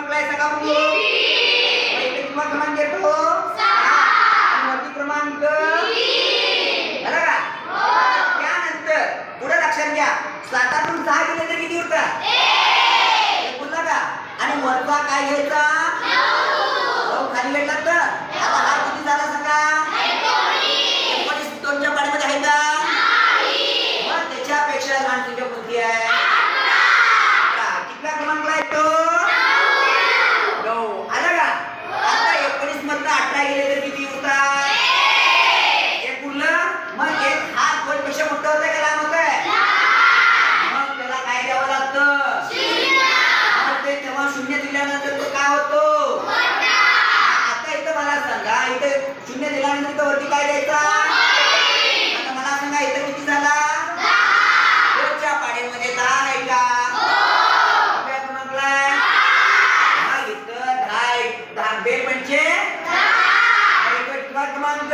क्रमांक आहे सांगा बघू. इथे किती क्रमांक येतो? 6. आणि वरती क्रमांक 3. बरं का? त्यानंतर पुढे लक्षात घ्या 7 6 गेले तर किती होतात? 1. बोलला का? आणि वरचा काय घ्यायचा? 9. खाली भेटला तर आता हा किती झाला सांगा? 19. 2च्या पाठीमध्ये आहे का? मग त्याच्यापेक्षा लहान संख्या कोणती आहे? 18. कितला क्रमांक आहे तो? 9. आला का? आता 19 मधनं 18 गेले तर किती होतात? 1 उरलं. मग 1 हा 2 पेक्षा मोठा होतंय का लहान होतंय? मग त्याला काय द्यावं लागतं? मग ते तेव्हा 0 दिल्यानंतर तो काय होतो? आता इथं मला सांगा इथं 0 दिल्यानंतर इथं वरती काय द्यायचा? आता मला सांगा इथं किती झाला? 2च्या पाढीमध्ये 10 आहे का? कुठल्या क्रमांकाला आहे? मग इथं 10 10 बेल म्हणजे इथं किती क्रमांक?